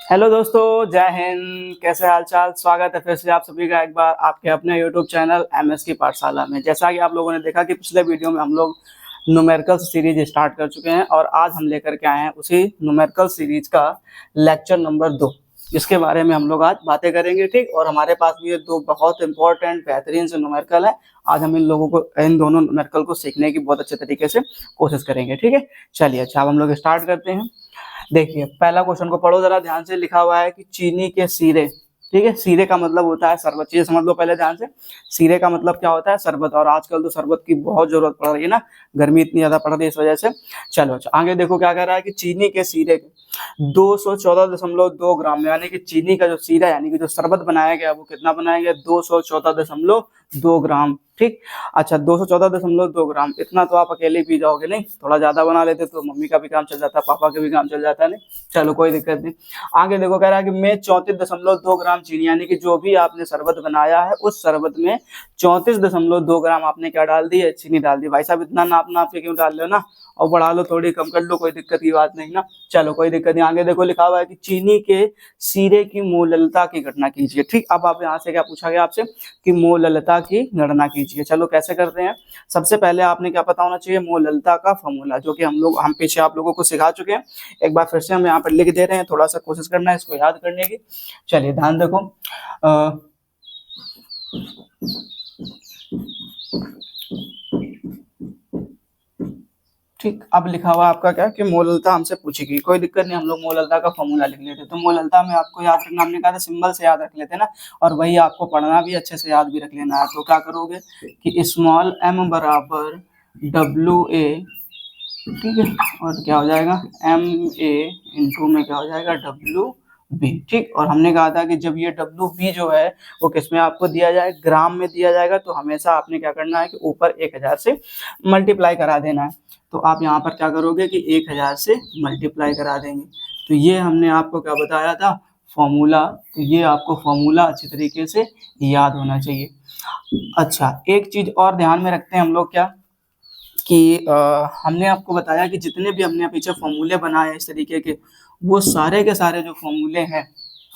Hello दोस्तों, जय हिंद। कैसे हाल चाल। स्वागत है फिर से आप सभी का एक बार आपके अपने यूट्यूब चैनल एमएस की पाठशाला में। जैसा कि आप लोगों ने देखा कि पिछले वीडियो में हम लोग न्यूमेरिकल सीरीज स्टार्ट कर चुके हैं और आज हम लेकर के आए हैं उसी न्यूमेरिकल सीरीज का लेक्चर नंबर 2, जिसके बारे में हम लोग आज बातें करेंगे। ठीक, और हमारे पास भी ये दो बहुत इंपॉर्टेंट बेहतरीन से न्यूमेरिकल है। आज हम इन दोनों न्यूमेरिकल को सीखने की बहुत अच्छे तरीके से कोशिश करेंगे। ठीक है, चलिए अच्छा अब हम लोग स्टार्ट करते हैं। देखिए पहला क्वेश्चन को पढ़ो जरा ध्यान से। लिखा हुआ है कि चीनी के सीरे। ठीक है, सीरे का मतलब होता है शरबत। चीजें समझ लो पहले ध्यान से। सीरे का मतलब क्या होता है? शरबत। और आजकल तो शरबत की बहुत जरूरत पड़ रही है ना, गर्मी इतनी ज्यादा पड़ रही है इस वजह से। चलो अच्छा आगे देखो क्या कह रहा है कि चीनी के सीरे 214.2 ग्राम, यानी कि चीनी का जो सीरा यानी कि जो शरबत बनाया गया वो कितना बनाया गया? 214.2 ग्राम। ठीक, अच्छा 214.2 ग्राम, इतना तो आप अकेले पी जाओगे नहीं, थोड़ा ज्यादा बना लेते तो मम्मी का भी काम चल जाता, पापा का भी काम चल जाता नहीं। चलो कोई दिक्कत नहीं। आगे देखो कह रहा है कि मैं 34.2 ग्राम चीनी, यानी कि जो भी आपने शरबत बनाया है उस शरबत में 34.2 ग्राम आपने क्या डाल दी है? चीनी डाल दी। भाई साहब इतना नाप नाप के क्यों डाल रहे हो ना, और बढ़ा लो थोड़ी कम कर लो, कोई दिक्कत की बात नहीं ना। चलो कोई दिक्कत नहीं। आगे देखो लिखा हुआ है कि चीनी के सीरे की मोललता की गणना कीजिए। ठीक, अब आप यहाँ से क्या पूछा गया आपसे कि मोललता की गणना कीजिए। चलो कैसे करते हैं। सबसे पहले आपने क्या पता होना चाहिए? मोललता का फॉर्मूला, जो कि हम पीछे आप लोगों को सिखा चुके हैं। एक बार फिर से हम यहाँ पर लिख दे रहे हैं, थोड़ा सा कोशिश करना है इसको याद करने की। चलिए ध्यान देखो। ठीक, अब लिखा हुआ आपका क्या कि मोललता हमसे पूछेगी। कोई दिक्कत नहीं, हम लोग मोललता का फॉर्मूला लिख लेते। तो मोललता में आपको याद रखना, हमने कहा था सिंबल से याद रख लेते ना, और वही आपको पढ़ना भी अच्छे से याद भी रख लेना है। तो क्या करोगे कि स्मॉल m बराबर WA, ठीक है, और क्या हो जाएगा MA इंटू में क्या हो जाएगा WB। ठीक, और हमने कहा था कि जब ये WB जो है वो किस में आपको दिया जाए? ग्राम में दिया जाएगा। तो हमेशा आपने क्या करना है कि ऊपर 1000 से मल्टीप्लाई करा देना है। तो आप यहाँ पर क्या करोगे कि 1000 से मल्टीप्लाई करा देंगे। तो ये हमने आपको क्या बताया था? फॉर्मूला। तो ये आपको फॉर्मूला अच्छी तरीके से याद होना चाहिए। अच्छा एक चीज और ध्यान में रखते हैं हम लोग, क्या कि हमने आपको बताया कि जितने भी हमने पीछे फॉर्मूले बनाए इस तरीके के, वो सारे के सारे जो फॉर्मूले हैं,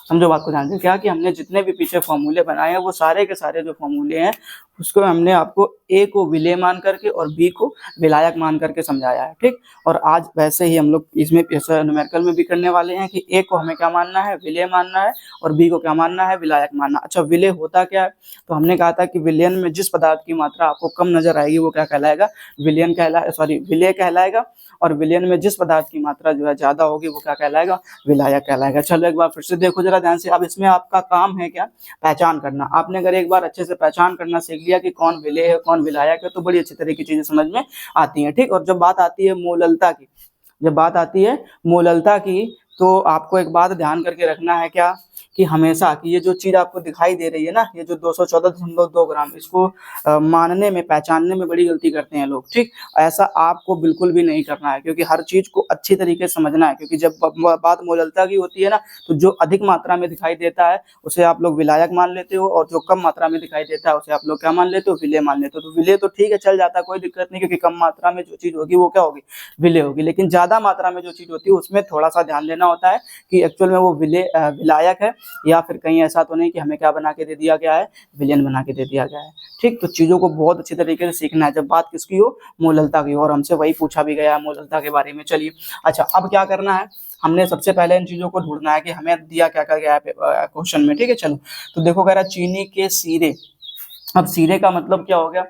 समझो बात को ध्यान से, क्या कि हमने जितने भी पीछे फॉर्मूले बनाए हैं वो सारे के सारे जो फॉर्मूले हैं उसको हमने आपको ए को विलेय मान करके और बी को विलायक मान करके समझाया है। ठीक, और आज वैसे ही हम लोग इसमें न्यूमेरिकल में भी करने वाले हैं कि ए को हमें क्या मानना है? विलेय मानना है, और बी को क्या मानना है? विलायक मानना। अच्छा विलेय होता क्या है? तो हमने कहा था कि विलयन में जिस पदार्थ की मात्रा आपको कम नजर आएगी वो क्या कहलाएगा? विलेय कहलाएगा। और विलयन में जिस पदार्थ की मात्रा जो है ज्यादा होगी वो क्या कहलाएगा? विलायक कहलाएगा। चलो एक बार फिर से देखो जरा ध्यान से। अब इसमें आपका काम है क्या? पहचान करना। आपने अगर एक बार अच्छे से पहचान करना सीख लिया कि कौन विलेय है कौन विलायक है, तो बड़ी अच्छी तरह की चीजें समझ में आती हैं। ठीक, और जब बात आती है मोललता की, तो आपको एक बात ध्यान करके रखना है, क्या कि हमेशा कि ये जो चीज आपको दिखाई दे रही है ना, ये जो 214.2 ग्राम, इसको मानने में पहचानने में बड़ी गलती करते हैं लोग। ठीक, ऐसा आपको बिल्कुल भी नहीं करना है, क्योंकि हर चीज को अच्छी तरीके से समझना है। क्योंकि जब बात मोललता की होती है ना, तो जो अधिक मात्रा में दिखाई देता है उसे आप लोग विलायक मान लेते हो, और जो कम मात्रा में दिखाई देता है उसे आप लोग क्या मान लेते हो? विलेय मान लेते हो। तो विलेय तो ठीक है, चल जाता है, कोई दिक्कत नहीं, क्योंकि कम मात्रा में जो चीज होगी वो क्या होगी? विलेय होगी। लेकिन ज्यादा मात्रा में जो चीज होती है उसमें थोड़ा सा ध्यान देना होता है कि एक्चुअल में वो विलायक है, या फिर कहीं ऐसा तो नहीं कि हमें क्या बना के दे दिया गया है? विलयन बना के दे दिया गया है। ठीक, तो चीजों को बहुत अच्छी तरीके से सीखना है जब बात किसकी हो? मोललता की। और हमसे वही पूछा भी गया है मोललता के बारे में। चलिए अच्छा अब क्या करना है, हमने सबसे पहले इन चीजों को ढूंढना है कि हमें दिया क्या क्या गया है क्वेश्चन में। ठीक है, चलो तो देखो कह रहा है चीनी के सीरे। अब सीरे का मतलब क्या हो गया?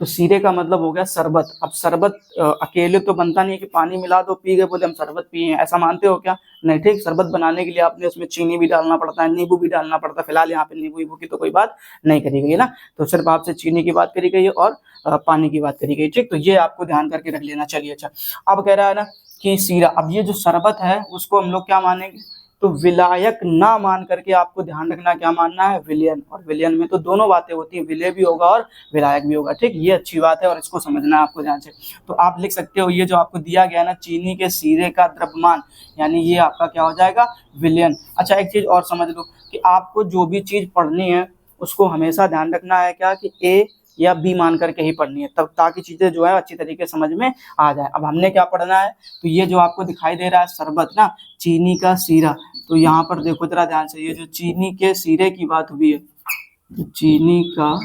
तो सीरे का मतलब हो गया शरबत। अब शरबत अकेले तो बनता नहीं है कि पानी मिला दो पी गए बोले हम शरबत पिए हैं, ऐसा मानते हो क्या? नहीं। ठीक, शरबत बनाने के लिए आपने उसमें चीनी भी डालना पड़ता है, नींबू भी डालना पड़ता है। फिलहाल यहाँ पे नींबू की तो कोई बात नहीं करी गई है ना, तो सिर्फ आपसे चीनी की बात करी गई है और पानी की बात करी गई। ठीक, तो ये आपको ध्यान करके रख लेना। चलिए अच्छा अब कह रहा है ना कि सीरा, अब ये जो शरबत है उसको हम लोग क्या मानेंगे? तो विलायक ना मान करके आपको ध्यान रखना क्या मानना है? विलयन। और विलयन में तो दोनों बातें होती हैं, विलय भी होगा और विलायक भी होगा। ठीक, ये अच्छी बात है और इसको समझना है आपको ध्यान से। तो आप लिख सकते हो ये जो आपको दिया गया ना, चीनी के सीरे का द्रव्यमान, यानी ये आपका क्या हो जाएगा? विलयन। अच्छा एक चीज और समझ लो कि आपको जो भी चीज पढ़नी है उसको हमेशा ध्यान रखना है क्या कि ए या बी मान करके ही पढ़नी है, तब ताकि चीजें जो है अच्छी तरीके से समझ में आ जाए। अब हमने क्या पढ़ना है, तो ये जो आपको दिखाई दे रहा है शरबत ना, चीनी का सीरा, तो यहाँ पर देखो जरा ध्यान से, ये जो चीनी के सीरे की बात हुई है, तो चीनी का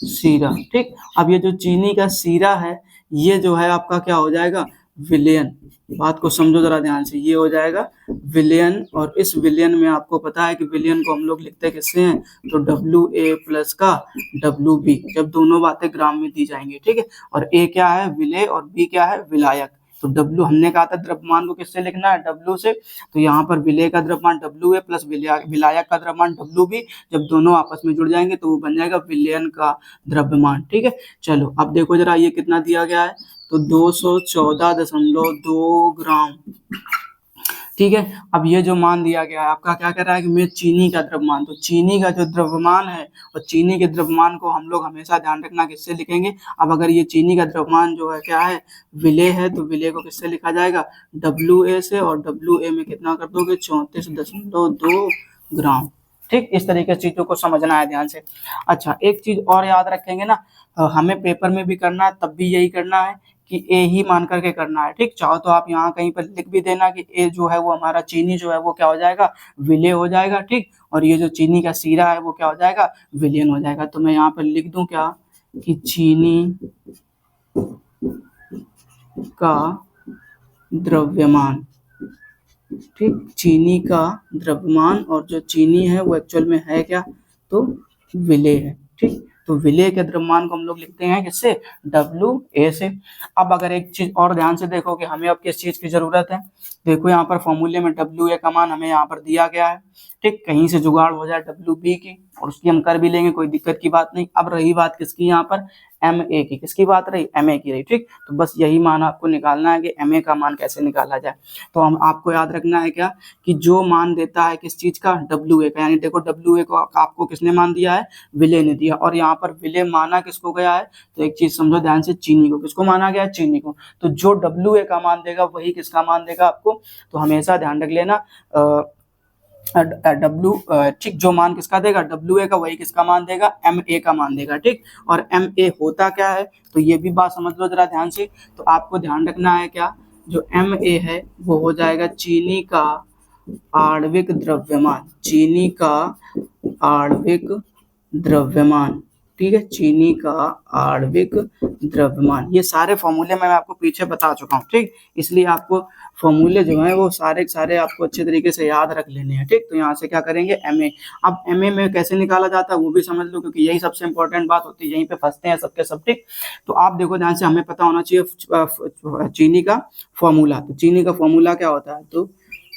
सीरा, ठीक। अब ये जो चीनी का सीरा है, ये जो है आपका क्या हो जाएगा, विलयन। बात को समझो जरा ध्यान से, ये हो जाएगा विलयन, और इस विलयन में आपको पता है कि विलयन को हम लोग लिखते किससे हैं, तो WA प्लस का WB, जब दोनों बातें ग्राम में दी जाएंगी, ठीक है। और A क्या है, विलय, और B क्या है, विलायक। तो W हमने कहा था द्रव्यमान को किससे लिखना है, W से, तो यहाँ पर विलय का द्रव्यमान WA प्लस विलायक का द्रव्यमान WB, जब दोनों आपस में जुड़ जाएंगे तो वो बन जाएगा विलयन का द्रव्यमान, ठीक है। चलो अब देखो जरा, ये कितना दिया गया है, तो 214.2 ग्राम, ठीक है। अब ये जो मान दिया गया है, आपका क्या कह रहा है कि मैं चीनी का द्रव्यमान, तो चीनी का जो द्रव्यमान है, और चीनी के द्रव्यमान को हम लोग हमेशा ध्यान रखना किससे लिखेंगे। अब अगर ये चीनी का द्रव्यमान जो है क्या है, विलय है, तो विलय को किससे लिखा जाएगा, WA से, और WA में कितना कर दोगे, 34.2 ग्राम, ठीक। इस तरीके से चीजों को समझना है ध्यान से। अच्छा, एक चीज और याद रखेंगे ना, हमें पेपर में भी करना है, तब भी यही करना है कि ए ही मान करके करना है, ठीक। चाहो तो आप यहाँ कहीं पर लिख भी देना कि ए जो है वो हमारा चीनी जो है वो क्या हो जाएगा, विलय हो जाएगा, ठीक। और ये जो चीनी का सीरा है वो क्या हो जाएगा, विलयन हो जाएगा। तो मैं यहाँ पर लिख दूं क्या, कि चीनी का द्रव्यमान, ठीक, चीनी का द्रव्यमान, और जो चीनी है वो एक्चुअल में है क्या, तो विलय है, ठीक। तो विलय के द्रव्यमान को हम लोग लिखते हैं किससे, WA से। अब अगर एक चीज और ध्यान से देखो कि हमें अब किस चीज की जरूरत है, देखो यहाँ पर फॉर्मूले में WA का मान हमें यहाँ पर दिया गया है, ठीक। कहीं से जुगाड़ हो जाए WB की, और उसकी हम कर भी लेंगे, कोई दिक्कत की बात नहीं। अब रही बात किसकी, यहाँ पर MA की, किसकी बात रही, MA की रही, ठीक। तो बस यही मान आपको निकालना है कि MA का मान कैसे निकाला जाए। तो हम आपको याद रखना है क्या, कि जो मान देता है किस चीज का, WA का, यानी देखो WA को आपको किसने मान दिया है, विलय ने दिया, और यहाँ पर विलय माना किसको गया है, तो एक चीज समझो ध्यान से, चीनी को। किसको माना गया है, चीनी को। तो जो WA का मान देगा वही किसका मान देगा आपको, तो हमेशा ध्यान रख लेना, ठीक, जो मान किसका देगा, WA का, वही किसका मान देगा, MA का मान देगा, ठीक। और MA होता क्या है, तो ये भी बात समझ लो जरा ध्यान से। तो आपको ध्यान रखना है क्या, जो MA है वो हो जाएगा चीनी का आणविक द्रव्यमान, चीनी का आणविक द्रव्यमान, ठीक है, चीनी का आणविक द्रव्यमान। ये सारे फॉर्मूले मैं आपको पीछे बता चुका हूँ, ठीक। इसलिए आपको फॉर्मूले जो है वो सारे के सारे आपको अच्छे तरीके से याद रख लेने हैं, ठीक। तो यहाँ से क्या करेंगे, MA। अब MA में कैसे निकाला जाता है वो भी समझ लो, क्योंकि यही सबसे इंपॉर्टेंट बात होती है, यहीं पे फंसते हैं सबके सब, ठीक। तो आप देखो ध्यान से, हमें पता होना चाहिए चीनी का फॉर्मूला। तो चीनी का फॉर्मूला क्या होता है, तो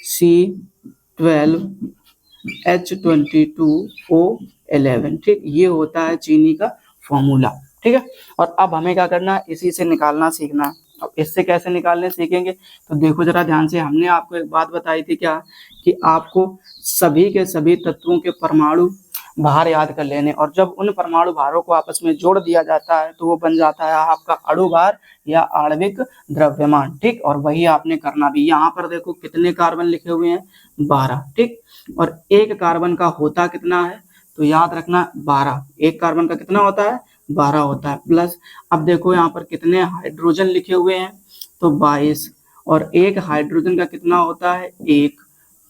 C12H22O11, ठीक। ये होता है चीनी का फॉर्मूला, ठीक है। और अब हमें क्या करना है, इसी से निकालना सीखना है। अब इससे कैसे निकालने सीखेंगे, तो देखो जरा ध्यान से, हमने आपको एक बात बताई थी क्या, कि आपको सभी के सभी तत्वों के परमाणु भार याद कर लेने, और जब उन परमाणु भारों को आपस में जोड़ दिया जाता है तो वो बन जाता है आपका अणु भार या आणविक द्रव्यमान, ठीक। और वही आपने करना भी। यहाँ पर देखो कितने कार्बन लिखे हुए हैं, 12, ठीक। और एक कार्बन का होता कितना है, तो याद रखना 12, एक कार्बन का कितना होता है, 12 होता है, प्लस अब देखो यहाँ पर कितने हाइड्रोजन लिखे हुए हैं, तो 22, और एक हाइड्रोजन का कितना होता है, 1,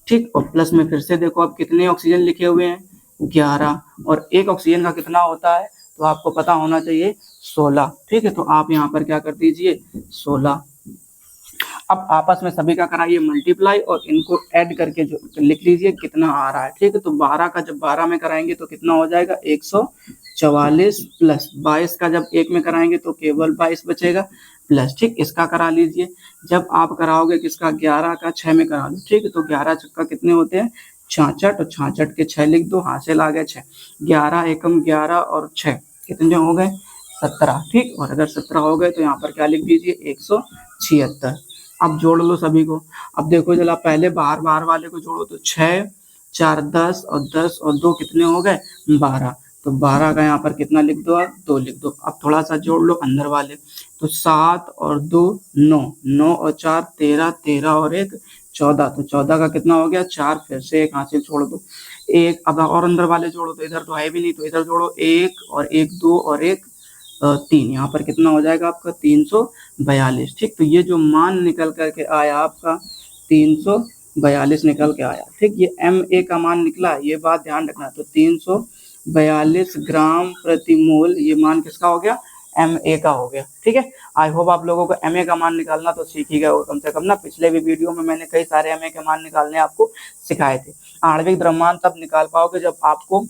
ठीक। और प्लस में फिर से देखो अब कितने ऑक्सीजन लिखे हुए हैं, 11, और एक ऑक्सीजन का कितना होता है, तो आपको पता होना चाहिए 16, ठीक है। तो आप यहाँ पर क्या कर दीजिए, 16। अब आपस में सभी का कराइए मल्टीप्लाई, और इनको ऐड करके जो लिख लीजिए कितना आ रहा है, ठीक है। तो 12 का जब 12 में कराएंगे तो कितना हो जाएगा, 144, प्लस 22 का जब 1 में कराएंगे तो केवल 22 बचेगा, प्लस, ठीक। इसका करा लीजिए, जब आप कराओगे किसका, 11 का 6 में करा लो, ठीक है। तो 11 छक्का कितने होते हैं, 66, और 66 के 6 लिख दो, हासिल आ गए 6, 11 एकम 11 और 6 कितने हो गए, 17, ठीक। और अगर 17 हो गए तो यहाँ पर क्या लिख दीजिए, 176। अब जोड़ लो सभी को। अब देखो जरा, पहले बाहर बाहर वाले को जोड़ो, तो 6, 4, 10, और 10 और 2 कितने हो गए, 12। तो 12 का यहाँ पर कितना लिख दो, आप 2 लिख दो। अब थोड़ा सा जोड़ लो अंदर वाले, तो 7 और 2 9, 9 और 4 13, 13 और 1 14, तो 14 का कितना हो गया, 4, फिर से एक हासिल छोड़ दो, 1। अब और अंदर वाले जोड़ो, तो इधर तो है भी नहीं, तो इधर जोड़ो, 1 और 1 2 और 1 3। यहाँ पर कितना हो जाएगा आपका 342। ठीक, तो ये जो मान निकल करके आया आपका 342 निकल के आया। ठीक, ये MA का मान निकला, ये बात ध्यान रखना। तो 342 ग्राम प्रति मोल ये मान किसका हो गया, MA का हो गया। ठीक है, आई होप आप लोगों को MA का मान निकालना तो सीख ही गए हो कम से कम ना। पिछले भी वीडियो में मैंने कई सारे MA के मान निकालने आपको सिखाए थे। आणविक द्रव्यमान तब निकाल पाओगे जब आपको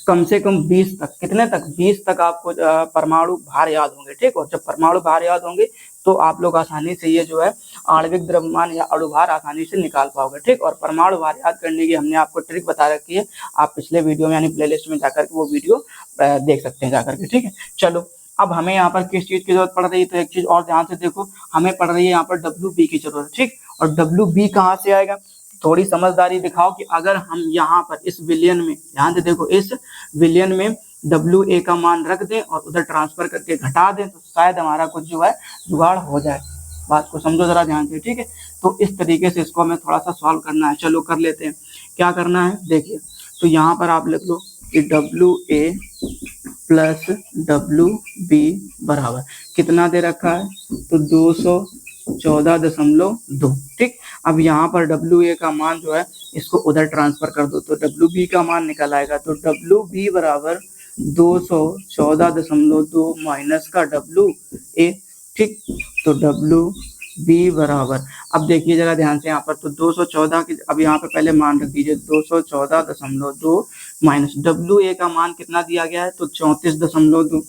कम से कम 20 तक, कितने तक, 20 तक आपको परमाणु भार याद होंगे। ठीक, और जब परमाणु भार याद होंगे तो आप लोग आसानी से ये जो है आणविक द्रव्यमान या अणुभार आसानी से निकाल पाओगे। ठीक, और परमाणु भार याद करने की हमने आपको ट्रिक बता रखी है, आप पिछले वीडियो में यानी प्लेलिस्ट में जाकर के वो वीडियो देख सकते हैं जाकर के। ठीक है, चलो अब हमें यहाँ पर किस चीज की जरूरत पड़ रही है, तो एक चीज और ध्यान से देखो, हमें पड़ रही है यहाँ पर WB की जरूरत। ठीक, और WB कहाँ से आएगा, थोड़ी समझदारी दिखाओ कि अगर हम यहाँ पर इस विलयन में, ध्यान से देखो, इस विलयन में WA का मान रख दें और उधर ट्रांसफर करके घटा दें तो शायद हमारा कुछ जो है जुगाड़ हो जाए। बात को समझो जरा ध्यान से। ठीक है, तो इस तरीके से इसको हमें थोड़ा सा सॉल्व करना है। चलो कर लेते हैं। क्या करना है देखिए, तो यहाँ पर आप लिख लो कि WA प्लस WB बराबर कितना दे रखा है, तो 214.2। ठीक, अब यहाँ पर WA का मान जो है इसको उधर ट्रांसफर कर दो तो WB का मान निकल आएगा। तो WB बराबर 214.2 माइनस का WA। ठीक, तो WB बराबर, अब देखिए जरा ध्यान से यहाँ पर, तो 214 की, अब यहाँ पे पहले मान रख दीजिए 214.2 माइनस WA का मान कितना दिया गया है, तो 34.2।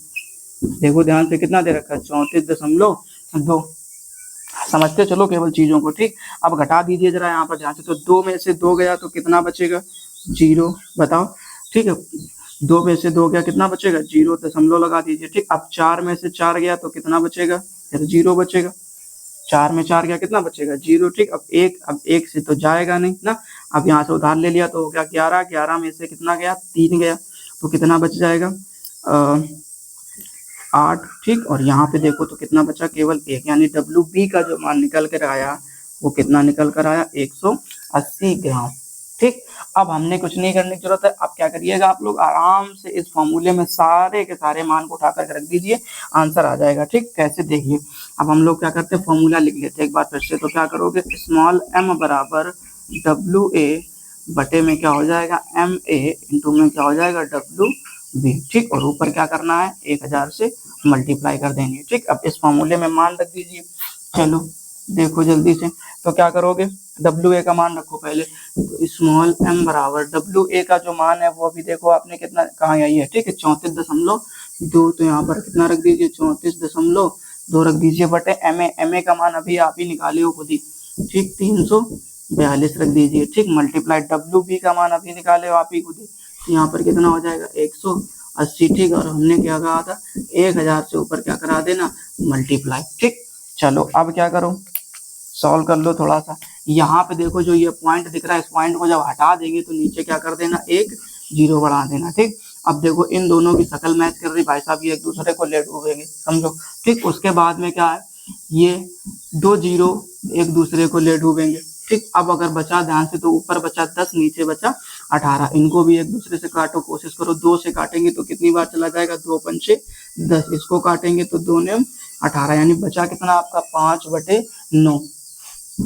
देखो ध्यान से कितना दे रखा है, 34.2। समझते चलो केवल चीजों को। ठीक, अब घटा दीजिए जरा यहाँ पर ध्यान से, तो 2 में से 2 गया तो कितना बचेगा, 0। बताओ। ठीक है, 2 में से 2 गया, कितना बचेगा, 0, दशमलव लगा दीजिए। ठीक, अब 4 में से 4 गया तो कितना बचेगा, फिर 0 बचेगा। 4 में 4 गया, कितना बचेगा, 0। ठीक, अब 1 से तो जाएगा नहीं ना, अब यहाँ से उधार ले लिया तो हो गया 11। 11 में से कितना गया, 3 गया, तो कितना बच जाएगा, 8। ठीक, और यहाँ पे देखो तो कितना बचा, केवल 1, यानी WB का जो मान निकल कर आया वो कितना निकल कर आया, 180 ग्राम। ठीक, अब हमने कुछ नहीं करने की जरूरत है। अब क्या करिएगा आप लोग, आराम से इस फॉर्मूले में सारे के सारे मान को उठा कर रख दीजिए, आंसर आ जाएगा। ठीक, कैसे देखिए, अब हम लोग क्या करते हैं, फॉर्मूला लिख लेते हैं एक बार फिर से। तो क्या करोगे, स्मॉल m बराबर WA बटे में क्या हो जाएगा, MA इंटू में क्या हो जाएगा, WB। ठीक, और ऊपर क्या करना है, 1000 से मल्टीप्लाई कर देंगे। ठीक, अब इस फॉर्मूले में मान रख दीजिए। चलो देखो जल्दी से, तो क्या करोगे, WA का मान रखो पहले, तो स्मॉल m बराबर WA का जो मान है वो अभी देखो आपने कितना कहाँ आई है। ठीक है, 34.2, तो यहाँ पर कितना रख दीजिए, 34.2 रख दीजिए बटे MA का मान अभी आप ही निकाले हो खुद ही। ठीक, 342 रख दीजिए। ठीक, मल्टीप्लाई WB का मान अभी निकाले हो आप ही खुद ही, यहाँ पर कितना हो जाएगा, 180। ठीक, और हमने क्या कहा था, 1000 से ऊपर क्या करा देना, मल्टीप्लाई। ठीक, चलो अब क्या करो, सॉल्व कर लो थोड़ा सा। यहाँ पे देखो जो ये पॉइंट दिख रहा है, इस पॉइंट को जब हटा देंगे तो नीचे क्या कर देना, एक 0 बढ़ा देना। ठीक, अब देखो इन दोनों की शक्ल मैच कर रही, भाई साहब ये एक दूसरे को ले डूबेंगे, समझो। ठीक, उसके बाद में क्या है, ये 2 0 एक दूसरे को ले डूबेंगे। ठीक, अब अगर बचा ध्यान से, तो ऊपर बचा 10, नीचे बचा 18, इनको भी एक दूसरे से काटो, कोशिश करो। 2 से काटेंगे तो कितनी बार चला जाएगा, 2 पंचे 10, इसको काटेंगे तो 2 ने 18, यानी बचा कितना आपका 5/9,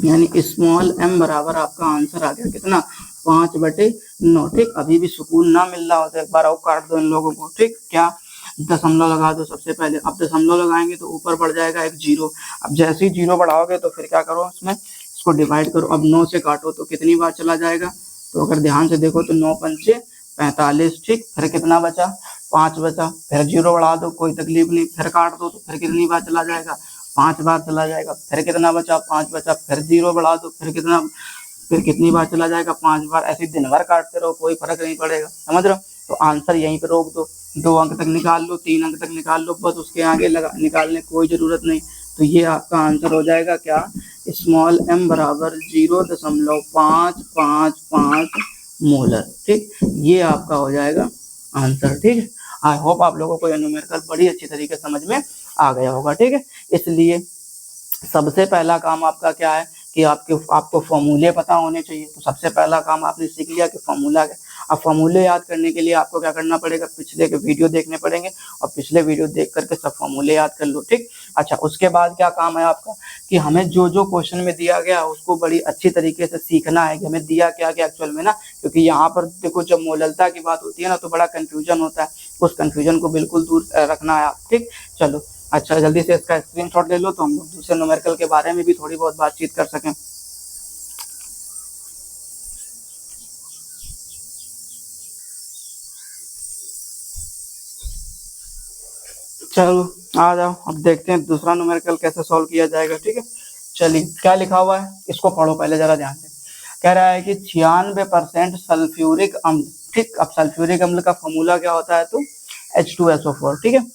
यानी स्मॉल m बराबर आपका आंसर आ गया कितना, 5/9। ठीक, अभी भी सुकून ना मिल रहा हो तो एक बार और काट दो इन लोगों को। ठीक, क्या, दशमलव लगा दो सबसे पहले। अब दशमलव लगाएंगे तो ऊपर बढ़ जाएगा एक 0। अब जैसे ही 0 बढ़ाओगे तो फिर क्या करो, इसमें इसको डिवाइड करो। अब 9 से काटो तो कितनी बार चला जाएगा, तो अगर ध्यान से देखो तो 9 पंचे 45। ठीक, फिर कितना बचा, 5 बचा, फिर 0 बढ़ा दो, कोई तकलीफ नहीं, फिर काट दो तो फिर कितनी बार चला जाएगा, 5 बार चला जाएगा। फिर कितना बचा, 5 बचा, फिर 0 बढ़ा दो, फिर कितनी बार चला जाएगा, 5 बार। ऐसे दिन भर काटते रहो, कोई फर्क नहीं पड़ेगा, समझ रहे हो। तो आंसर यहीं पे रोक दो, 2 अंक तक निकाल लो, 3 अंक तक निकाल लो, बस उसके आगे निकालने कोई जरूरत नहीं। तो ये आपका आंसर हो जाएगा क्या, स्मॉल m बराबर 0.555 मोलर। ठीक, ये आपका हो जाएगा आंसर। ठीक है, आई होप आप लोगों को यह न्यूमेरिकल बड़ी अच्छी तरीके से समझ में आ गया होगा। ठीक है, इसलिए सबसे पहला काम आपका क्या है कि आपको फॉर्मूले पता होने चाहिए। तो सबसे पहला काम आपने सीख लिया कि फॉर्मूला क्या। अब फॉर्मूले याद करने के लिए आपको क्या करना पड़ेगा, पिछले के वीडियो देखने पड़ेंगे और पिछले वीडियो देख करके सब फॉर्मूले याद कर लो, ठीक। अच्छा, उसके बाद क्या काम है आपका कि हमें जो जो क्वेश्चन में दिया गया उसको बड़ी अच्छी तरीके से सीखना है कि हमें दिया क्या क्या एक्चुअल में ना, क्योंकि यहाँ पर देखो जब मोलरता की बात होती है ना तो बड़ा कंफ्यूजन होता है, उस कंफ्यूजन को बिल्कुल दूर रखना है आप, ठीक। चलो अच्छा, जल्दी से इसका स्क्रीनशॉट ले लो तो हम लोग दूसरे न्यूमेरिकल के बारे में भी थोड़ी बहुत बातचीत कर सकें। चलो आ जाओ, अब देखते हैं दूसरा न्यूमेरिकल कैसे सॉल्व किया जाएगा, ठीक है। चलिए, क्या लिखा हुआ है इसको पढ़ो पहले जरा ध्यान से। कह रहा है कि 96% सल्फ्यूरिक अम्ल, ठीक। अब सल्फ्यूरिक अम्ल का फॉर्मूला क्या होता है तो H2SO4, ठीक है।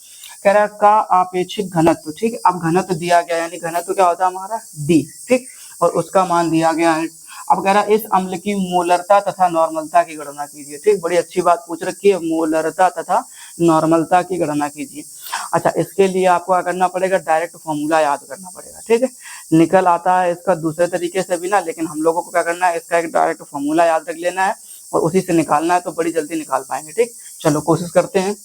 कह रहा है का आपेक्षिक घनत्व, ठीक है। अब घनत्व दिया गया यानी घनत्व क्या होता है हमारा D, ठीक, और उसका मान दिया गया है। अब कह रहा है इस अम्ल की मोलरता तथा नॉर्मलता की गणना कीजिए, ठीक। बड़ी अच्छी बात पूछ रखी है, मोलरता तथा नॉर्मलता की गणना कीजिए। अच्छा, इसके लिए आपको क्या करना पड़ेगा, डायरेक्ट फॉर्मूला याद करना पड़ेगा, ठीक है। निकल आता है इसका दूसरे तरीके से भी ना, लेकिन हम लोगों को क्या करना है, इसका एक डायरेक्ट फॉर्मूला याद रख लेना है और उसी से निकालना है तो बड़ी जल्दी निकाल पाएंगे, ठीक। चलो कोशिश करते हैं।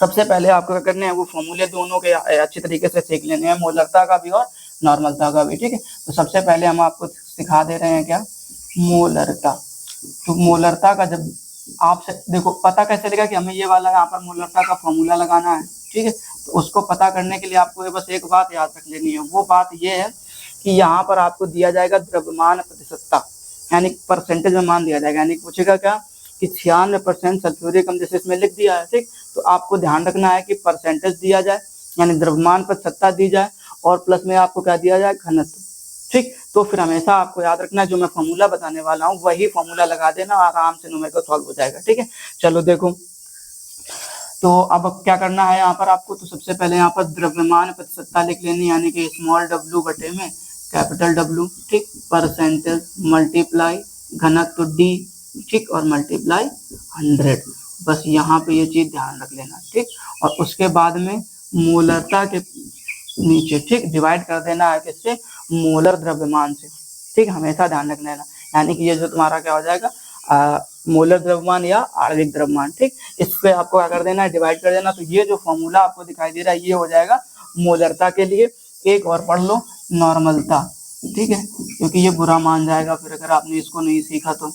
सबसे पहले आपको क्या करना है, वो फॉर्मूले दोनों के अच्छी तरीके से सीख लेने हैं, मोलरता का भी और नॉर्मलता का भी, ठीक है। तो सबसे पहले हम आपको सिखा दे रहे हैं क्या, मोलरता। तो मोलरता का जब आपसे देखो पता कैसे लगा कि हमें ये वाला यहाँ पर मोलरता का फॉर्मूला लगाना है, ठीक है। तो उसको पता करने के लिए आपको बस एक बात याद रख लेनी है, वो बात ये है कि यहाँ पर आपको दिया जाएगा द्रव्यमान प्रतिशतता, यानी परसेंटेज में मान दिया जाएगा, यानी पूछेगा क्या कि 96% सल्फ्यूरिक अम्ल जैसे इसमें लिख दिया है, ठीक। तो आपको ध्यान रखना है कि परसेंटेज दिया जाए यानी द्रव्यमान प्रतिशतता दी जाए और प्लस में आपको क्या दिया जाए, घनत्व, ठीक। तो फिर हमेशा आपको याद रखना है जो मैं फॉर्मूला बताने वाला हूँ वही फॉर्मूला लगा देना, आराम से न्यूमेरिकल सॉल्व हो जाएगा, ठीक है। चलो देखो, तो अब क्या करना है यहाँ पर आपको, तो सबसे पहले यहाँ पर द्रव्यमान प्रतिशतता लिख लेनी, यानी कि स्मॉल w बटे में कैपिटल W, ठीक, परसेंटेज मल्टीप्लाई घनत्व D, ठीक, और मल्टीप्लाई 100। बस यहाँ पे ये चीज ध्यान रख लेना, ठीक। और उसके बाद में मोलरता के नीचे, ठीक, डिवाइड कर देना है किससे, मोलर द्रव्यमान से, ठीक। हमेशा ध्यान रखना है, यानी कि ये जो तुम्हारा क्या हो जाएगा मोलर द्रव्यमान या आणविक द्रव्यमान, ठीक। इस पे आपको क्या कर देना है, डिवाइड कर देना। तो ये जो फॉर्मूला आपको दिखाई दे रहा है ये हो जाएगा मोलरता के लिए। एक और पढ़ लो, नॉर्मलता, ठीक है, क्योंकि ये बुरा मान जाएगा फिर अगर आपने इसको नहीं सीखा तो,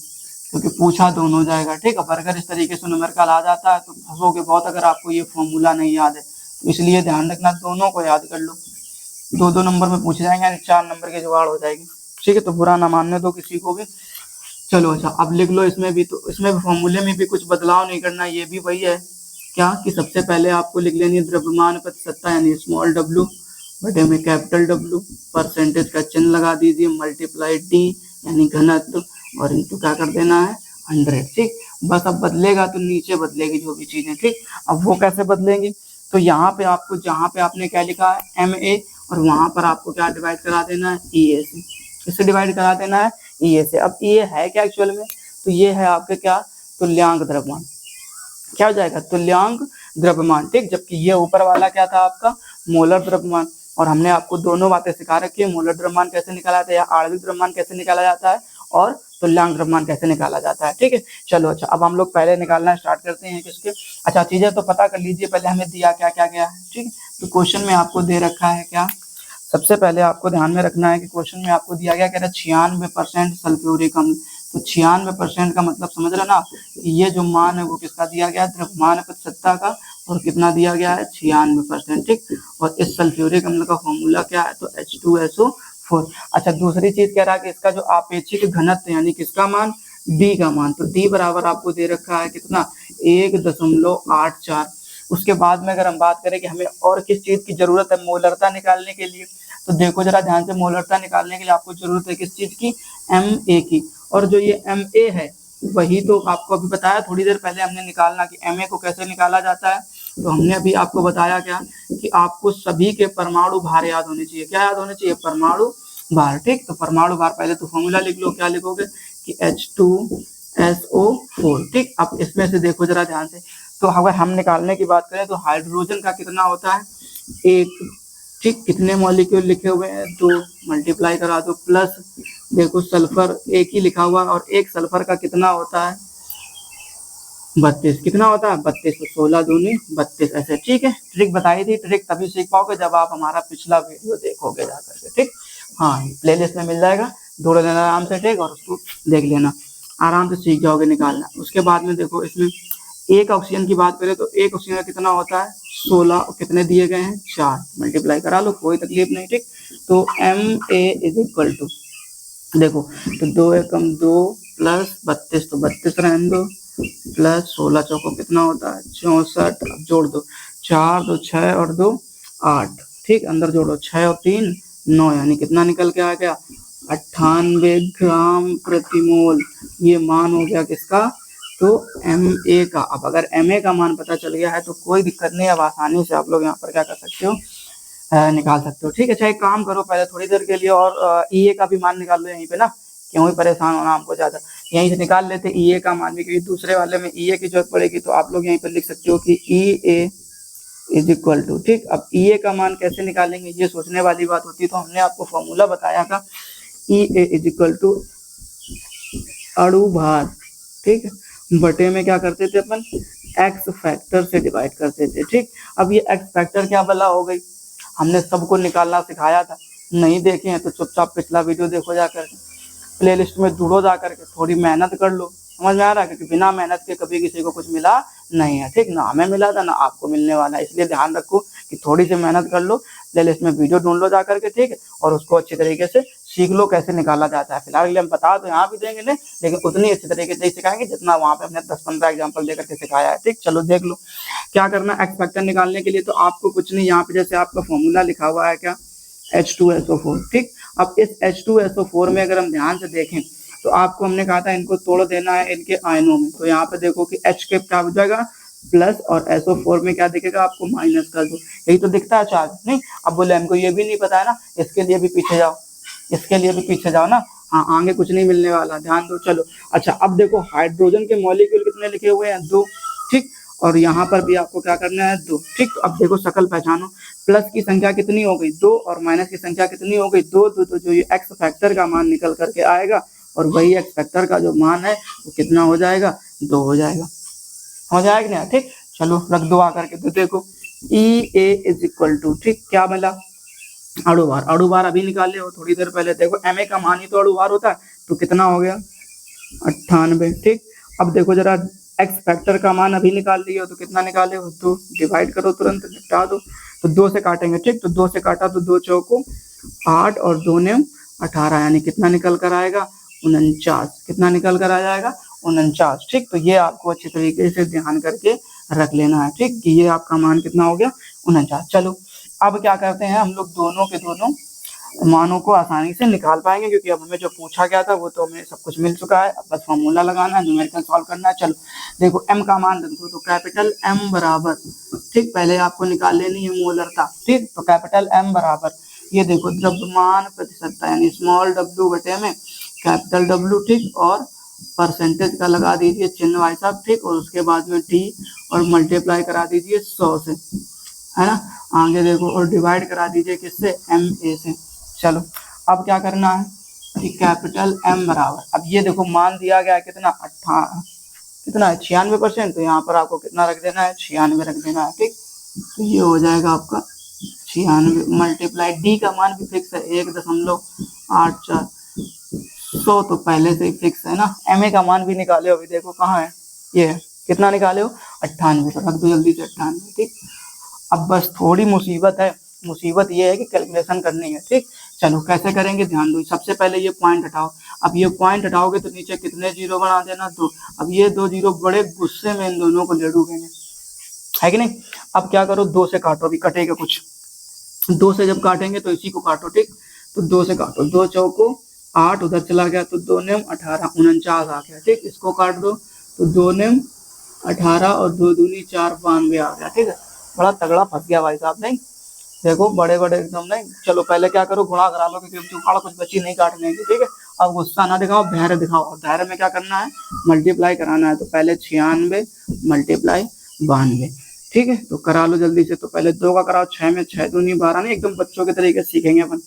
क्योंकि पूछा दोनों जाएगा, ठीक। अब अगर इस तरीके से न्यूमेरिकल आ जाता है तो फंसोगे बहुत, अगर आपको ये फॉर्मूला नहीं याद है, तो इसलिए ध्यान रखना दोनों को याद कर लो, 2-2 नंबर में पूछे जाएंगे यानी 4 नंबर की जुगाड़ हो जाएगी, ठीक है। तो बुरा ना मानने दो किसी को भी। चलो अच्छा, अब लिख लो इसमें भी, तो इसमें भी फॉर्मूले में भी कुछ बदलाव नहीं करना, ये भी वही है क्या कि सबसे पहले आपको लिख लेनी है द्रव्यमान प्रतिशतता यानी स्मॉल w बटे में कैपिटल W, परसेंटेज का चिन्ह लगा दीजिए, मल्टीप्लाई D यानी घनत्व, और इनको क्या कर देना है 100, ठीक। बस अब बदलेगा तो नीचे बदलेगी जो भी चीजें, ठीक। अब वो कैसे बदलेंगी, तो यहाँ पे आपको जहाँ पे आपने क्या लिखा है MA और वहां पर आपको क्या डिवाइड करा देना है EA से, इससे डिवाइड करा देना है EA से। अब EA है क्या एक्चुअल में, तो ये है आपके क्या, तुल्यांक द्रव्यमान, क्या हो जाएगा तुल्यांक द्रव्यमान, ठीक। जबकि ये ऊपर वाला क्या था आपका मोलर द्रव्यमान, और हमने आपको दोनों बातें सिखा रखी है, मोलर द्रव्यमान कैसे निकाला जाता है या आणविक द्रव्यमान कैसे निकाला जाता है और तुल्यांक द्रव्यमान कैसे निकाला जाता है, ठीक है। चलो अच्छा, अब हम लोग पहले निकालना स्टार्ट करते हैं किसके। अच्छा, चीजें तो पता कर लीजिए पहले हमें दिया क्या क्या गया है, ठीक है। तो क्वेश्चन में आपको दे रखा है क्या, सबसे पहले आपको ध्यान में रखना है कि क्वेश्चन में आपको दिया गया, कह रहा है 96% सल्फ्यूरिक अम्ल। तो 96% का मतलब समझ रहे ना, ये जो मान है वो किसका दिया गया, द्रव्यमान प्रतिशतता का, और कितना दिया गया है 96%, ठीक। और इस सल्फ्यूरिक अम्ल का फॉर्मूला क्या है, तो H2SO4। अच्छा, दूसरी चीज कह रहा है कि इसका जो आपेक्षिक घनत्व यानी किसका मान, D का मान, तो D बराबर आपको दे रखा है कितना 1.84। उसके बाद में अगर हम बात करें कि हमें और किस चीज की जरूरत है मोलरता निकालने के लिए, तो देखो जरा ध्यान से, मोलरता निकालने के लिए आपको जरूरत है किस चीज की, MA की। और जो ये MA है वही तो आपको अभी बताया थोड़ी देर पहले हमने निकालना कि MA को कैसे निकाला जाता है। तो हमने अभी आपको बताया क्या कि आपको सभी के परमाणु भार याद होने चाहिए, क्या याद होने चाहिए, परमाणु भार, ठीक। तो परमाणु भार पहले तो फॉर्मूला लिख लो, क्या लिखोगे कि H2SO4, ठीक। अब इसमें से देखो जरा ध्यान से, तो अगर हम निकालने की बात करें तो हाइड्रोजन का कितना होता है 1, ठीक। कितने मॉलिक्यूल लिखे हुए हैं 2, मल्टीप्लाई करा दो, प्लस देखो सल्फर एक ही लिखा हुआ और 1 सल्फर का कितना होता है 32 कितना होता है 32, तो 16 दूनी 32 ऐसे। ठीक है, ट्रिक बताई थी, ट्रिक तभी सीख पाओगे जब आप हमारा पिछला वीडियो देखोगे जा करके। ठीक, हाँ प्लेलिस्ट में मिल जाएगा, ढूंढ लेना आराम से। ठीक, और उसको देख लेना, आराम से सीख जाओगे निकालना। उसके बाद में देखो इसमें एक ऑक्सीजन की बात करें तो एक ऑक्सीजन का कितना होता है 16, कितने दिए गए हैं 4, मल्टीप्लाई करा लो कोई तकलीफ नहीं। ठीक, तो MA इज इक्वल टू, देखो तो 2 एकम 2 प्लस 32, तो 32 रहने दो, प्लस 16 चौको कितना होता है 64, अब जोड़ दो 4 2 6 और 2 8। ठीक, अंदर जोड़ो 6 और 3 9, यानी कितना निकल के आ गया 98 ग्राम प्रति मोल। ये मान हो गया किसका, तो MA का। अब अगर MA का मान पता चल गया है तो कोई दिक्कत नहीं, अब आसानी से आप लोग यहाँ पर क्या कर सकते हो, निकाल सकते हो। ठीक है, अच्छा एक काम करो पहले थोड़ी देर के लिए और EA का भी मान निकाल लो यहीं पे ना, क्यों ही परेशान होना हमको ज्यादा, यहीं से निकाल लेते EA का मान भी, क्योंकि दूसरे वाले में EA की जरूरत पड़ेगी। तो आप लोग यहीं पर लिख सकते हो कि EA इज इक्वल टू, ठीक, अब EA का मान कैसे निकालेंगे ये सोचने वाली बात होती है। तो हमने आपको फॉर्मूला बताया था, EA इज इक्वल टू अणु भार, ठीक, बटे में क्या करते थे अपन, एक्स फैक्टर से डिवाइड करते थे। ठीक, अब ये एक्स फैक्टर क्या भला हो गई, हमने सबको निकालना सिखाया था, नहीं देखे हैं तो चुपचाप पिछला वीडियो देखो जाकर, प्लेलिस्ट में ढूंढो जाकर के, थोड़ी मेहनत कर लो, समझ में आ रहा है, क्योंकि बिना मेहनत के कभी किसी को कुछ मिला नहीं है। ठीक, ना हमें मिला था ना आपको मिलने वाला है, इसलिए ध्यान रखो कि थोड़ी सी मेहनत कर लो, प्लेलिस्ट में वीडियो ढूंढ लो जाकर के, ठीक, और उसको अच्छी तरीके से सीख लो कैसे निकाला जाता है। फिलहाल के लिए हम बता तो यहाँ भी देंगे नहीं, लेकिन उतनी अच्छी तरीके से सिखाएंगे जितना वहाँ पे हमने 10-15 एग्जाम्पल देकर के सिखाया है। ठीक, चलो देख लो क्या करना एक्स फैक्टर निकालने के लिए। तो आपको कुछ नहीं, यहाँ पे जैसे आपका फॉर्मूला लिखा हुआ है क्या, H2SO4। ठीक, अब इस H2SO4 में अगर हम ध्यान से देखें तो आपको हमने कहा था इनको तोड़ देना है इनके आयनों में। तो यहाँ पे देखो कि H के क्या हो जाएगा प्लस, और SO4 में क्या दिखेगा आपको माइनस कर दो, यही तो दिखता है चार्ज नहीं। अब बोले हमको ये भी नहीं पता है ना, इसके लिए भी पीछे जाओ, इसके लिए भी पीछे जाओ ना, हाँ आगे कुछ नहीं मिलने वाला, ध्यान दो। चलो अच्छा, अब देखो हाइड्रोजन के मॉलिक्यूल कितने लिखे हुए हैं 2, ठीक, और यहाँ पर भी आपको क्या करना है 2। ठीक, तो अब देखो शकल पहचानो, प्लस की संख्या कितनी हो गई 2 और माइनस की संख्या कितनी हो गई 2, तो जो ये एक्स फैक्टर का मान निकल करके आएगा, और वही एक्स फैक्टर का जो मान है वो कितना हो जाएगा 2 हो जाएगा, हो जाएगा ना। ठीक, चलो रख दो आकर के, तो देखो EA इज इक्वल टू, ठीक, क्या मिला अणुभार, अणुभार अभी निकाले हो थोड़ी देर पहले, देखो MA का मान ही तो अणुभार होता है, तो कितना हो गया 98। ठीक, अब देखो जरा एक्स फैक्टर का मान अभी निकाल लियो, तो कितना निकाले हो 2, डिवाइड करो तुरंत निपटा दो, तो 2 से काटेंगे। ठीक, तो 2 से काटा तो 2 चौको 8 और 2 ने 18, यानी कितना निकल कर आएगा 49, कितना निकल कर आ जाएगा 49। ठीक, तो ये आपको अच्छी तरीके से ध्यान करके रख लेना है, ठीक, कि ये आपका मान कितना हो गया 49। चलो अब क्या करते हैं हम लोग दोनों के दोनों मानों को आसानी से निकाल पाएंगे, क्योंकि अब हमें जो पूछा गया था वो तो हमें सब कुछ मिल चुका है, अब बस फॉर्मूला लगाना है, न्यूमेरिकल सॉल्व करना है। चलो देखो M का मान देखो, तो कैपिटल M बराबर, ठीक, पहले आपको निकाल लेनी है मोलरता। ठीक, तो कैपिटल M बराबर, ये देखो द्रव्यमान प्रतिशतता, यानी स्मॉल w बटे में कैपिटल W, ठीक, और परसेंटेज का लगा दीजिए चिन्ह भाई साहब, ठीक, और उसके बाद में T और मल्टीप्लाई करा दीजिए 100 से, है ना, आगे देखो, और डिवाइड करा दीजिए किससे MA से। चलो अब क्या करना है कि कैपिटल M बराबर, अब ये देखो मान दिया गया है कितना 18, कितना है 96%, तो यहाँ पर आपको कितना रख देना है 96 रख देना है। ठीक, तो ये हो जाएगा आपका 96 मल्टीप्लाई D का मान भी फिक्स है 1.84, 100 तो पहले से ही फिक्स है ना। MA का मान भी निकाले अभी, देखो कहाँ है, ये है, कितना निकाले हो 98, तो रख दो जल्दी से 98। ठीक, अब बस थोड़ी मुसीबत है, मुसीबत ये है कि कैलकुलेशन करनी है। ठीक, चलो कैसे करेंगे ध्यान दो, सबसे पहले ये पॉइंट हटाओ, अब ये पॉइंट हटाओगे तो नीचे कितने जीरो बना देना 2, अब ये 2 जीरो बड़े गुस्से में इन दोनों को ले डूबेंगे, है कि नहीं। अब क्या करो 2 से काटो, अभी कटेगा कुछ, 2 से जब काटेंगे तो इसी को काटो। ठीक, तो 2 से काटो, 2 चौको 8 उधर चला गया, तो 2 ने 18 49 आ गया। ठीक, इसको काट दो, तो 2 ने 18 और 2 दूनी 4 92 आ गया। ठीक है, बड़ा तगड़ा फंस गया भाई साहब, नहीं देखो बड़े बड़े एकदम नहीं। चलो पहले क्या करो गुणा करा लो, क्योंकि जुगाड़ कुछ बची नहीं काटने की। ठीक है, अब गुस्सा ना दिखाओ, धैर्य दिखाओ, और धैर्य में क्या करना है मल्टीप्लाई कराना है, तो पहले 96 मल्टीप्लाई 92। ठीक है, तो करा लो जल्दी से, तो पहले 2 का कराओ, 6 में 6 दूनी 12, नहीं एकदम बच्चों के तरीके से सीखेंगे अपन,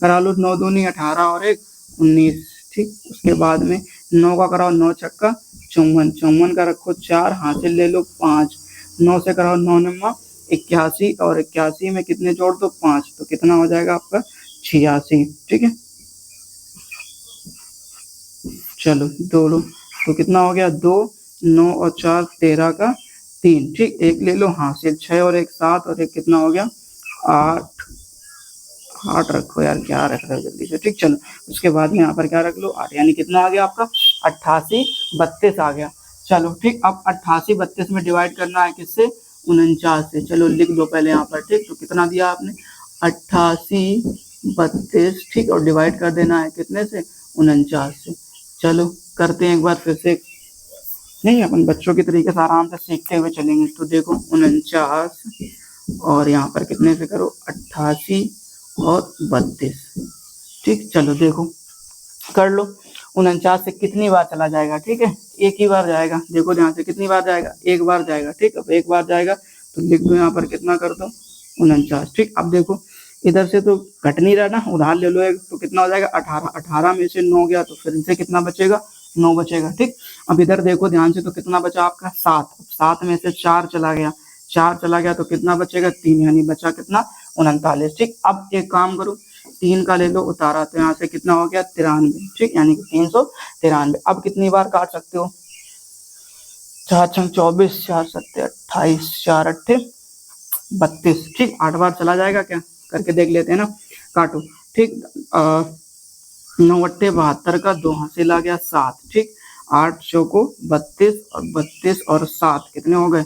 करा लो 9 दूनी 18 और 1 19। ठीक, उसके बाद में 9 का कराओ 9 छक्का 54, 54 का रखो 4, हासिल ले लो 5, 9 से कराओ 9 9 81, और 81 में कितने जोड़ दो 5, तो कितना हो जाएगा आपका 86। ठीक है, चलो दो लो, तो कितना हो गया 2, 9 और 4 13 का 3। ठीक, एक ले लो हासिल 6 और एक 7, और एक कितना हो गया 8, 8 रखो यार, क्या रख रहे हो जल्दी से। ठीक, चलो उसके बाद में यहाँ पर क्या रख लो 8, यानी कितना आ गया आपका 88 32 आ गया। चलो ठीक, अब 88 32 में डिवाइड करना है किससे, 49 से। चलो लिख दो पहले यहाँ पर। ठीक, तो कितना दिया आपने 88 32, ठीक, और डिवाइड कर देना है कितने से, 49 से। चलो करते हैं एक बार फिर से, नहीं अपन बच्चों के तरीके से आराम से सीखते हुए चलेंगे। तो देखो 49 और यहाँ पर कितने से करो 88 और 32। ठीक, चलो देखो कर लो, 49 से कितनी बार चला जाएगा, ठीक है एक ही बार जाएगा। देखो ध्यान से कितनी बार जाएगा, एक बार जाएगा। ठीक, अब एक बार जाएगा तो लिख दो यहाँ पर कितना कर दो 49। ठीक, अब देखो इधर से तो घट नहीं रहा ना, उधार ले लो एक, तो कितना हो जाएगा 18, 18 में से 9 गया तो फिर इनसे कितना बचेगा 9 बचेगा। ठीक, अब इधर देखो ध्यान से, तो कितना बचा आपका 7, 7 में से 4 चला गया, 4 चला गया तो कितना बचेगा 3, यानी बचा कितना 39। ठीक, अब एक काम करो 3 का ले लो उतारा, तो यहाँ से कितना हो गया 93। ठीक, यानी कि 393। अब कितनी बार काट सकते हो, 4 छंग 24, 4 सत्ते 28, 4 अट्ठे 32। ठीक, 8 बार चला जाएगा क्या, करके देख लेते हैं ना, काटो। ठीक, 9 अट्ठे 72 का 2 हासिल आ गया 7। ठीक, 8 चौको 32, और 32 और 7 कितने हो गए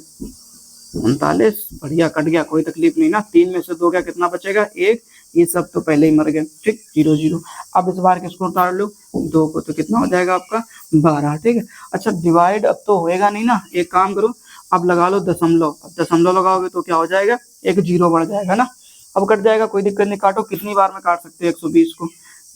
39। बढ़िया कट गया, कोई तकलीफ नहीं ना। 3 में से 2 गया, कितना बचेगा 1, ये सब तो पहले ही मर गए। ठीक, 0 0। अब इस बार किसको उतार लो 2 को, तो कितना हो जाएगा आपका 12। ठीक है, अच्छा डिवाइड अब तो होएगा नहीं ना, एक काम करो अब लगा लो दशमलव। अब दशमलव लगाओगे तो क्या हो जाएगा, एक 0 बढ़ जाएगा ना, अब कट जाएगा, कोई दिक्कत नहीं। काटो, कितनी बार में काट सकते हो 120 को,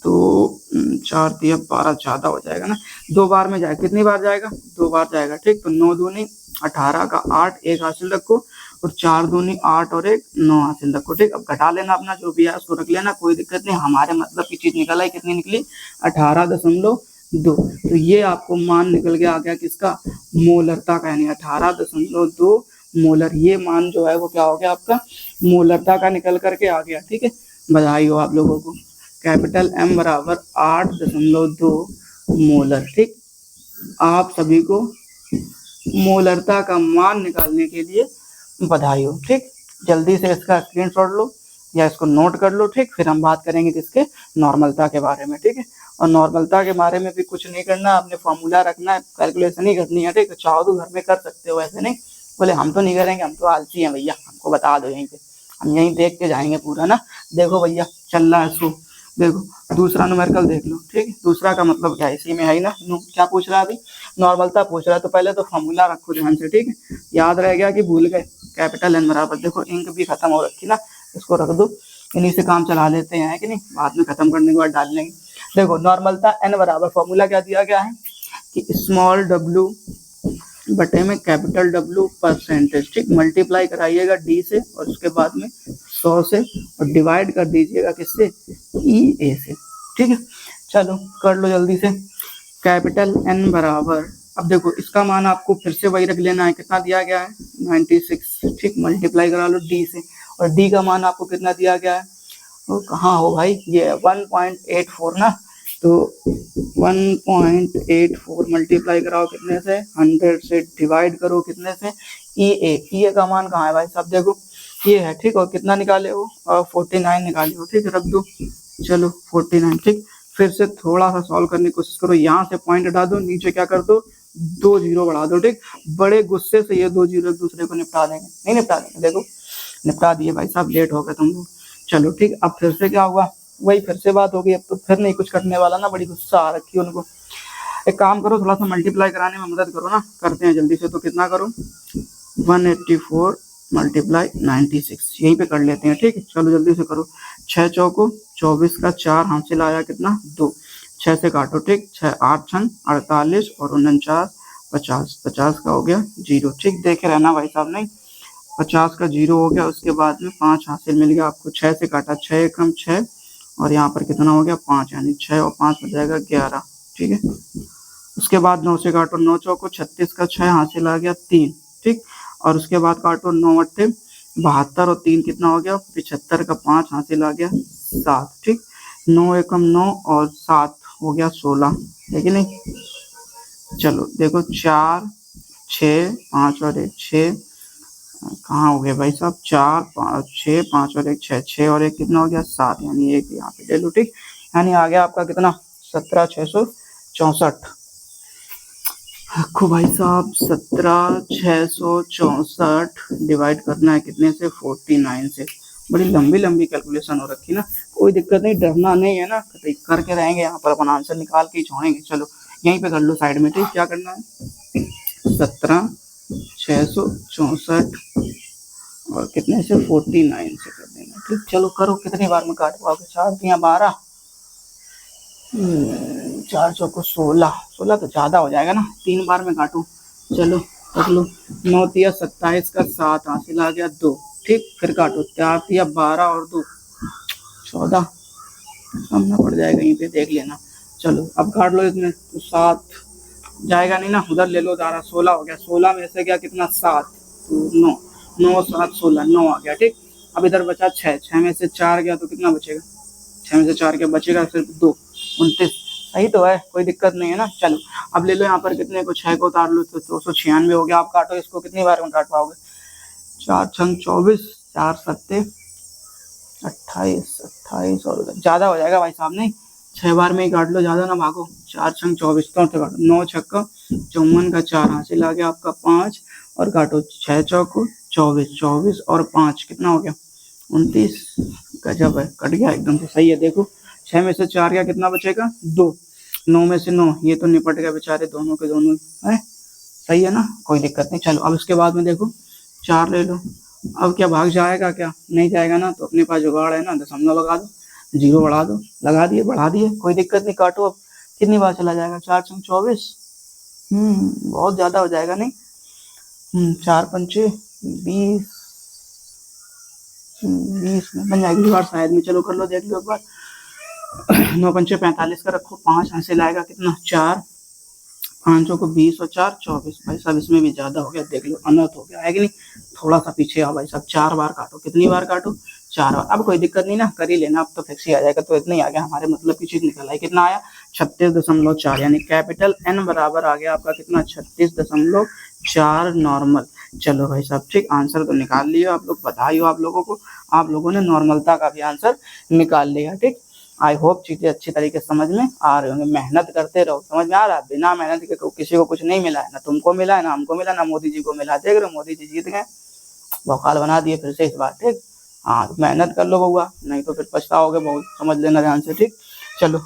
तो 4 3 12 ज्यादा हो जाएगा ना, 2 बार में जाएगा। कितनी बार जाएगा 2 बार जाएगा। ठीक, तो 9 दूनी 18 का 8, एक हासिल रखो, और 4 दूनी 8 और एक 9 हासिल रखो। ठीक, अब घटा लेना अपना जो भी है उसको रख लेना, कोई दिक्कत नहीं। हमारे मतलब की चीज निकल आई, कितनी निकली 18.2। तो ये आपको मान निकल के आ गया किसका, मोलरता का, यानी 18.2 मोलर। ये मान जो है वो क्या हो गया आपका मोलरता का निकल करके आ गया। ठीक है, बधाई हो आप लोगों को। कैपिटल M बराबर 8.2 मोलर। ठीक, आप सभी को मोलरता का मान निकालने के लिए बधाई हो। ठीक, जल्दी से इसका स्क्रीनशॉट लो या इसको नोट कर लो। ठीक, फिर हम बात करेंगे किसके, नॉर्मलता के बारे में। ठीक है, और नॉर्मलता के बारे में भी कुछ नहीं करना, आपने फॉर्मूला रखना है, कैलकुलेशन ही करनी है। ठीक, चाहो तो घर में कर सकते हो, ऐसे नहीं बोले हम तो नहीं करेंगे, हम तो आलसी हैं भैया, हमको बता दो यहीं पे, हम यहीं देख के जाएंगे पूरा ना। देखो भैया चल रहा है इसको, देखो दूसरा न्यूमेरिकल देख लो। ठीक, दूसरा का मतलब क्या है, इसी में है ही ना। क्या पूछ रहा है अभी, नॉर्मलता पूछ रहा है, तो पहले तो फॉर्मूला रखो ध्यान से। ठीक है, याद रह गया कि भूल गए, कैपिटल N बराबर, देखो इंक भी खत्म हो रखी ना, इसको रख दो, इन्हीं से काम चला लेते हैं कि नहीं, बाद में खत्म करने के बाद डाल लेंगे। देखो नॉर्मलता N बराबर, फॉर्मूला क्या दिया गया है कि स्मॉल w बटे में कैपिटल W परसेंटेज। ठीक, मल्टीप्लाई कराइएगा D से और उसके बाद में 100 से, और डिवाइड कर दीजिएगा किससे, EA से। ठीक है, चलो कर लो जल्दी से। कैपिटल N बराबर, अब देखो इसका मान आपको फिर से वही रख लेना है, कितना दिया गया है 96। ठीक, मल्टीप्लाई करा लो D से, और D का मान आपको कितना दिया गया है, वो कहाँ हो भाई, ये 1.84 ना, तो 1.84 मल्टीप्लाई कराओ कितने से, 100 से, डिवाइड करो कितने से, EA का मान कहाँ है भाई साहब, देखो ये है। ठीक, और कितना निकाले हो, 49 निकाले हो। ठीक, रख दो, चलो 49। ठीक, फिर से थोड़ा सा सॉल्व करने की कोशिश करो, यहाँ से पॉइंट हटा दो, नीचे क्या कर दो 2 0 बढ़ा दो। ठीक, बड़े गुस्से से ये 2 0 एक दूसरे को निपटा देंगे, नहीं निपटा देंगे, देखो निपटा दिए भाई साहब, लेट हो गए तुम लोग। चलो ठीक, अब फिर से क्या हुआ, वही फिर से बात होगी, अब तो फिर नहीं कुछ करने वाला ना, बड़ी गुस्सा आ रखी है उनको। एक काम करो, थोड़ा सा मल्टीप्लाई कराने में मदद करो ना, करते हैं जल्दी से। तो कितना करो 184 मल्टीप्लाई 96, यहीं पे कर लेते हैं। ठीक है, चलो जल्दी से करो। 6 चौको 24 का 4 हासिल आया कितना 2, 6 से काटो। ठीक, 6 8 छन 48 और 49 50, 50 का हो गया 0। ठीक, देखे रहना भाई साहब, नहीं 50 का 0 हो गया, उसके बाद में 5 हासिल मिल गया आपको। 6 से काटा, 6 एकम 6, और यहाँ पर कितना हो गया 5, यानी 6 और 5 हो जाएगा 11। ठीक है, उसके बाद 9 से काटो, 9 चौको 36 का 6 हासिल आ गया 3, ठीक। और उसके बाद काटो 9 अट्ठे 72 और 3 कितना हो गया 75 का 5 हासिल आ गया 7, ठीक। 9 एकम 9 और 7 हो गया 16, है कि नहीं। चलो देखो 4 6 5 और 1 6, कहाँ हो गए भाई साहब, 4 5 6 5 और 1 6, 6 और 1 कितना हो गया 7, यानी 1 यहाँ पे ले लो, ठीक। यानी आ गया आपका कितना 17,664। रखो भाई साहब 17,664 डिवाइड करना है कितने से 49 से। बड़ी लंबी लंबी कैलकुलेशन हो रखी ना, कोई दिक्कत नहीं, डरना नहीं है ना, करके रहेंगे यहाँ पर अपन आंसर निकाल के ही छोड़ेंगे। चलो यहीं पे कर लो साइड में, ठीक। क्या करना है 17,664 और कितने से 49 से कर देना, ठीक। चलो करो, कितनी बार में काट पाओगे, 4 दिया 12, 4 चौको 16, 16 तो ज्यादा हो जाएगा ना, 3 बार में काटू। चलो कर लो, 9 तिया 27 का 7 हासिल आ गया 2, ठीक। फिर काटो 4 तिया 12 और 2 14, सामना पड़ जाएगा यहीं पे, देख लेना। चलो अब काट लो इसमें, तो 7 जाएगा नहीं ना, उधर ले लो, 16 हो गया, 16 में से गया कितना 7, तो 9, 9 7 16, 9 आ गया, ठीक। अब इधर बचा 6, 6 में से 4 गया तो कितना बचेगा, 6 में से 4 क्या बचेगा सिर्फ 2, 29, सही तो है, कोई दिक्कत नहीं है ना। चलो अब ले लो यहाँ पर कितने को 6 को उतार लो तो 296 हो गया। आप काटो इसको, कितनी बार में काट पाओगे, 4 छंग 24, 4 सत्ते 28, 28 और ज्यादा हो जाएगा भाई साहब, नहीं 6 बार में ही काट लो, ज्यादा ना भागो। 4 छंग 24 तो काटो, 9 छक्का 54 का 4 हासिल आ गया आपका 5 और काटो 6 चौको 24, 24 और 5 कितना हो गया 29, गजब है, कट गया एकदम से, सही है। देखो 6 में से 4 गया कितना बचेगा 2, 9 में से 9, ये तो निपट गया बेचारे दोनों के दोनों है, सही है ना, कोई दिक्कत नहीं। चलो अब इसके बाद में देखो 4 ले लो, अब क्या भाग जाएगा, क्या नहीं जाएगा ना, तो अपने पास जुगाड़ है ना, दशमलव लगा दो, 0 बढ़ा दो, लगा दिए बढ़ा दिए, कोई दिक्कत नहीं। काटो अब, कितनी बार चला जाएगा, 4 छंग 24, बहुत ज्यादा हो जाएगा नहीं, 4 पंचे 20, 20 में बन जाएगी बार शायद में। चलो कर लो, देख लो एक बार, 9 पंचे 45 का रखो, 5 हासिल आएगा कितना 4, 5 को 20 और 4 24, भाई साहब इसमें भी ज्यादा हो गया, देख लो अनर्थ हो गया है कि नहीं, थोड़ा सा पीछे आओ भाई साहब, 4 बार काटो, कितनी बार काटो 4 बार। अब कोई दिक्कत नहीं ना, कर ही लेना, अब तो फिक्स ही आ जाएगा, तो इतना ही आ गया हमारे मतलब की चीज निकल आई, कितना आया 36.4, यानी कैपिटल N बराबर आ गया आपका कितना 36.4 नॉर्मल। चलो भाई साहब ठीक, आंसर तो निकाल लिया आप लोग, बधाई हो आप लोगों को, आप लोगों ने नॉर्मलता का भी आंसर निकाल लिया, ठीक। आई होप चीजें अच्छी तरीके से समझ में आ रहे होंगे, मेहनत करते रहो, समझ में आ रहा है, बिना मेहनत के किसी को कुछ नहीं मिला है, ना तुमको मिला है, ना हमको मिला, ना मोदी जी को मिला, देख रहे मोदी जी जीत गए, भौकाल बना दिए फिर से इस बार, ठीक। हाँ मेहनत कर लो बउआ, नहीं तो फिर पछताओगे बहुत, समझ लेना ध्यान से, ठीक। चलो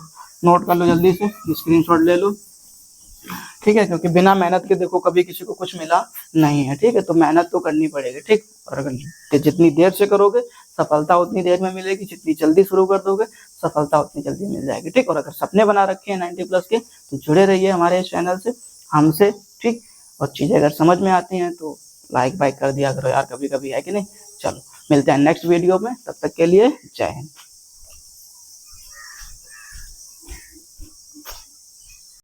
नोट कर लो जल्दी से, स्क्रीनशॉट ले लो, ठीक है, क्योंकि बिना मेहनत के देखो कभी किसी को कुछ मिला नहीं है, ठीक है, तो मेहनत तो करनी पड़ेगी, ठीक। और अगर जितनी देर से करोगे सफलता उतनी देर में मिलेगी, जितनी जल्दी शुरू कर दोगे सफलता उतनी जल्दी मिल जाएगी, ठीक। और अगर सपने बना रखे हैं 90+ के तो जुड़े रहिए हमारे इस चैनल से, हमसे, ठीक। और चीजें अगर समझ में आती हैं तो लाइक बाइक कर दिया करो यार कभी कभी, है कि नहीं। चलो मिलते हैं नेक्स्ट वीडियो में, तब तक के लिए जय हिंद।